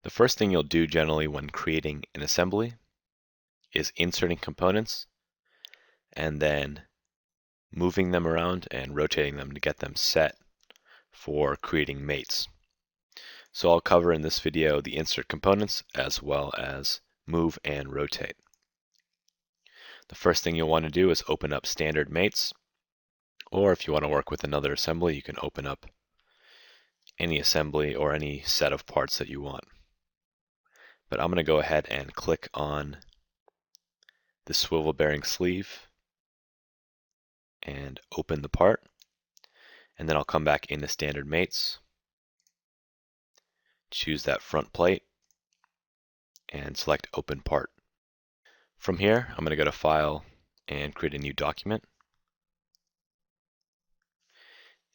The first thing you'll do generally when creating an assembly is inserting components and then moving them around and rotating them to get them set for creating mates. So I'll cover in this video the insert components as well as move and rotate. The first thing you'll want to do is open up standard mates, or if you want to work with another assembly, you can open up any assembly or any set of parts that you want. But I'm going to go ahead and click on the swivel bearing sleeve and open the part, and then I'll come back into standard mates, choose that front plate, and select open part. From here, I'm going to go to File and create a new document,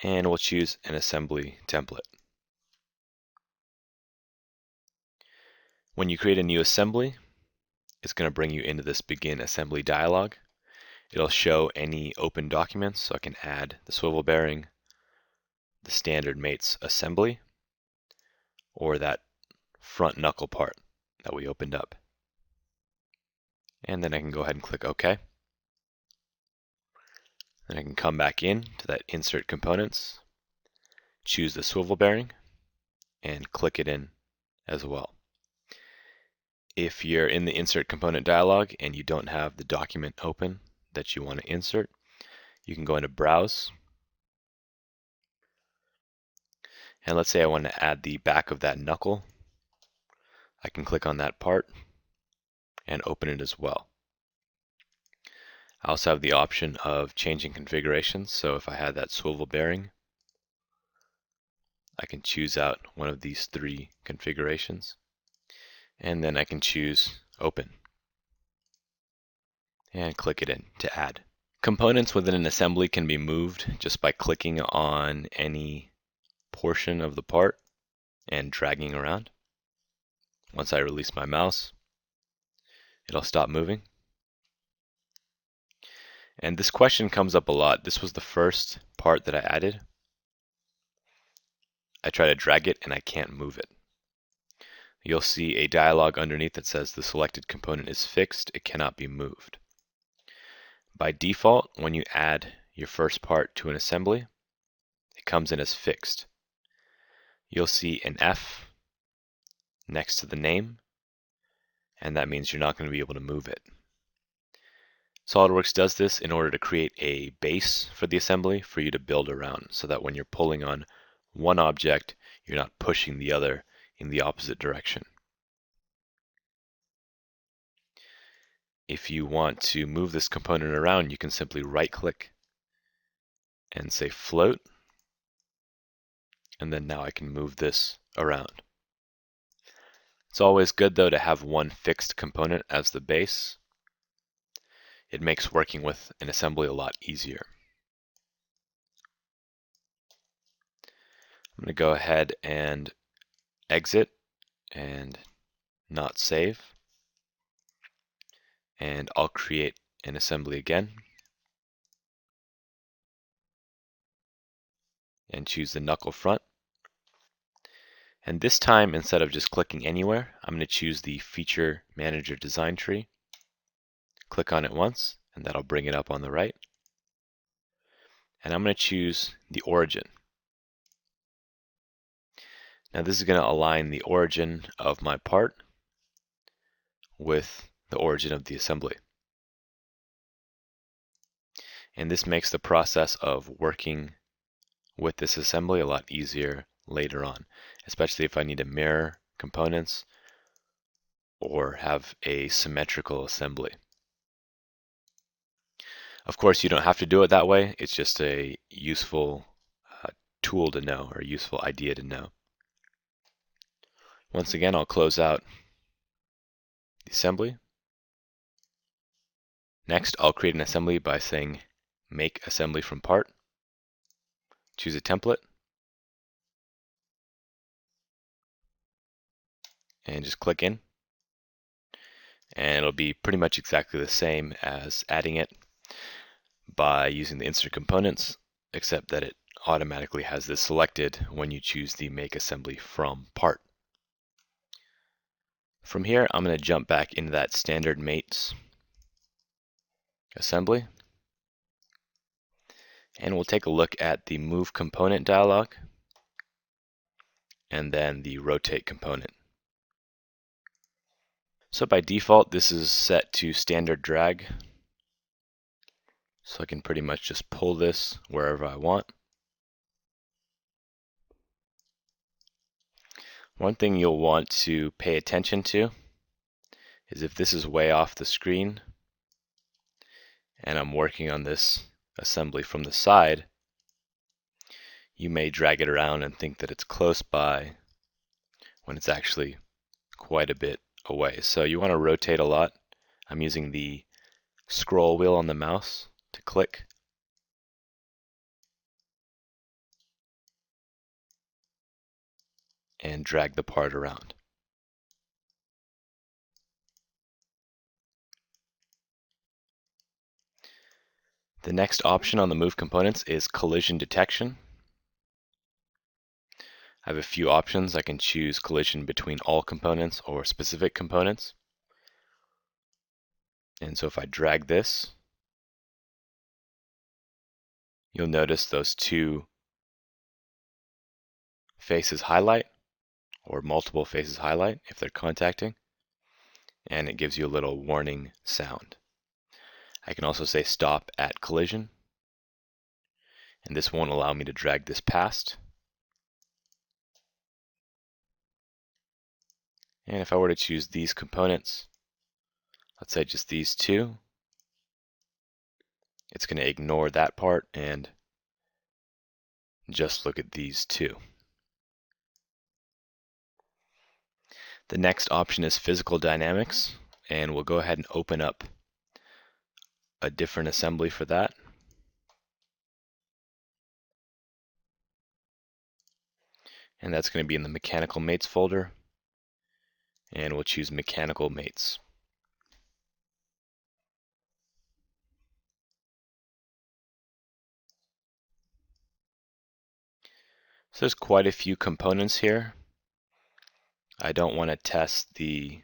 and we'll choose an assembly template. When you create a new assembly, it's going to bring you into this Begin Assembly dialog. It'll show any open documents, so I can add the swivel bearing, the standard mates assembly, or that front knuckle part that we opened up. And then I can go ahead and click OK. Then I can come back in to that Insert Components, choose the swivel bearing, and click it in as well. If you're in the Insert Component dialog and you don't have the document open that you want to insert, you can go into Browse, and let's say I want to add the back of that knuckle. I can click on that part and open it as well. I also have the option of changing configurations, so if I had that swivel bearing, I can choose out one of these three configurations, and then I can choose Open and click it in to add. Components within an assembly can be moved just by clicking on any portion of the part and dragging around. Once I release my mouse, it'll stop moving. And this question comes up a lot. This was the first part that I added. I try to drag it and I can't move it. You'll see a dialog underneath that says the selected component is fixed, it cannot be moved. By default, when you add your first part to an assembly, it comes in as fixed. You'll see an F next to the name, and that means you're not going to be able to move it. SOLIDWORKS does this in order to create a base for the assembly for you to build around, so that when you're pulling on one object, you're not pushing the other in the opposite direction. If you want to move this component around, you can simply right-click and say float, and then now I can move this around. It's always good though to have one fixed component as the base. It makes working with an assembly a lot easier. I'm going to go ahead and exit and not save. And I'll create an assembly again and choose the knuckle front. And this time, instead of just clicking anywhere, I'm going to choose the Feature Manager Design Tree. Click on it once, and that'll bring it up on the right. And I'm going to choose the origin. Now this is going to align the origin of my part with the origin of the assembly. And this makes the process of working with this assembly a lot easier later on, especially if I need to mirror components or have a symmetrical assembly. Of course, you don't have to do it that way. It's just a useful tool to know, or a useful idea to know. Once again, I'll close out the assembly. Next, I'll create an assembly by saying Make Assembly from Part. Choose a template. And just click in. And it'll be pretty much exactly the same as adding it by using the Insert Components, except that it automatically has this selected when you choose the Make Assembly from Part. From here, I'm going to jump back into that standard mates assembly. And we'll take a look at the move component dialog and then the rotate component. So by default, this is set to standard drag. So I can pretty much just pull this wherever I want. One thing you'll want to pay attention to is if this is way off the screen and I'm working on this assembly from the side, you may drag it around and think that it's close by when it's actually quite a bit away. So you want to rotate a lot. I'm using the scroll wheel on the mouse to click. And drag the part around. The next option on the move components is collision detection. I have a few options. I can choose collision between all components or specific components. And so if I drag this, you'll notice those two faces highlight, or multiple faces highlight if they're contacting, and it gives you a little warning sound. I can also say stop at collision, and this won't allow me to drag this past. And if I were to choose these components, let's say just these two, it's going to ignore that part and just look at these two. The next option is physical dynamics, and we'll go ahead and open up a different assembly for that. And that's going to be in the mechanical mates folder, and we'll choose mechanical mates. So there's quite a few components here. I don't want to test the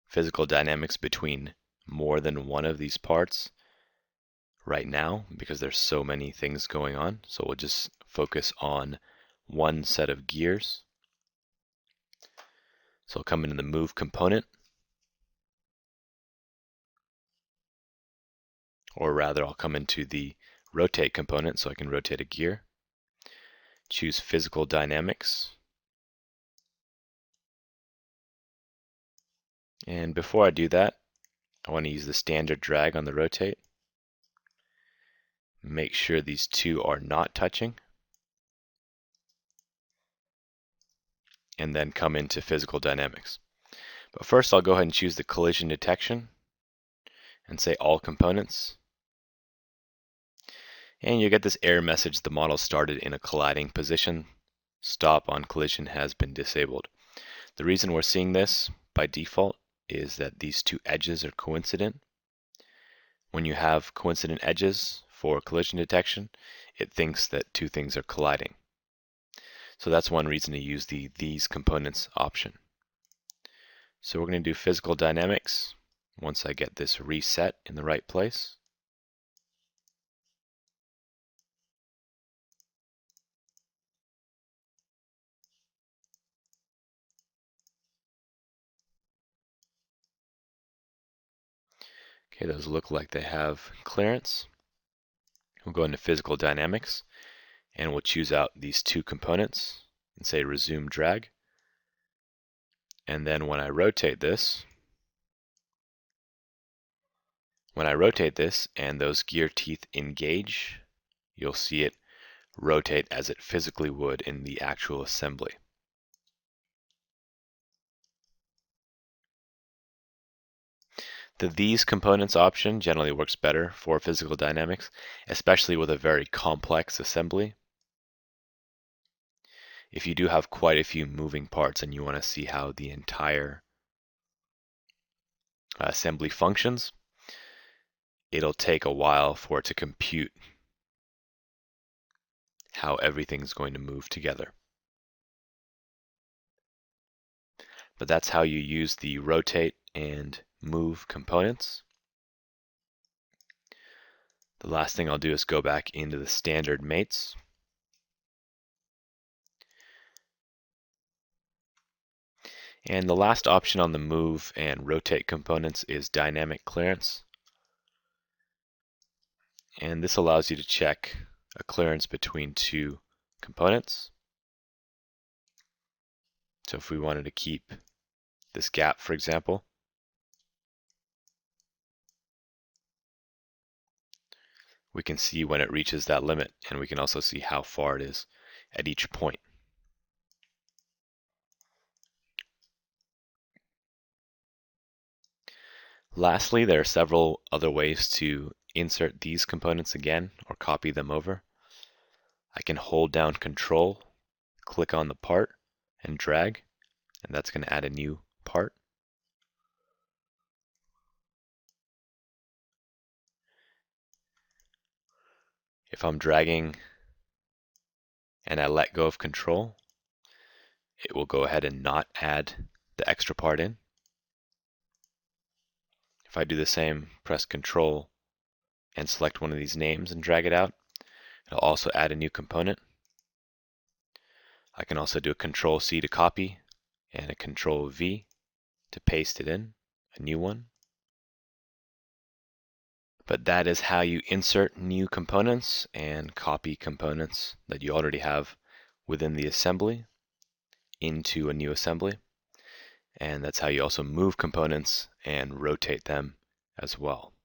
physical dynamics between more than one of these parts right now because there's so many things going on. So we'll just focus on one set of gears. So I'll come into the move component, or rather I'll come into the rotate component so I can rotate a gear. Choose physical dynamics. And before I do that, I want to use the standard drag on the rotate. Make sure these two are not touching. And then come into physical dynamics. But first I'll go ahead and choose the collision detection and say all components. And you get this error message: the model started in a colliding position. Stop on collision has been disabled. The reason we're seeing this by default is that these two edges are coincident. When you have coincident edges for collision detection, it thinks that two things are colliding. So that's one reason to use the these components option. So we're going to do physical dynamics once I get this reset in the right place. Okay, those look like they have clearance. We'll go into physical dynamics and we'll choose out these two components and say resume drag. And then when I rotate this and those gear teeth engage, you'll see it rotate as it physically would in the actual assembly. The these components option generally works better for physical dynamics, especially with a very complex assembly. If you do have quite a few moving parts and you want to see how the entire assembly functions, it'll take a while for it to compute how everything's going to move together. but that's how you use the rotate and move components. The last thing I'll do is go back into the standard mates. And the last option on the move and rotate components is dynamic clearance. And this allows you to check a clearance between two components. So if we wanted to keep this gap, for example, we can see when it reaches that limit, and we can also see how far it is at each point. Lastly, there are several other ways to insert these components again or copy them over. I can hold down Control, click on the part, and drag, and that's going to add a new part. If I'm dragging and I let go of Control, it will go ahead and not add the extra part in. If I do the same, press Control and select one of these names and drag it out, it'll also add a new component. I can also do a Control C to copy and a Control V to paste it in, a new one. But that is how you insert new components and copy components that you already have within the assembly into a new assembly. And that's how you also move components and rotate them as well.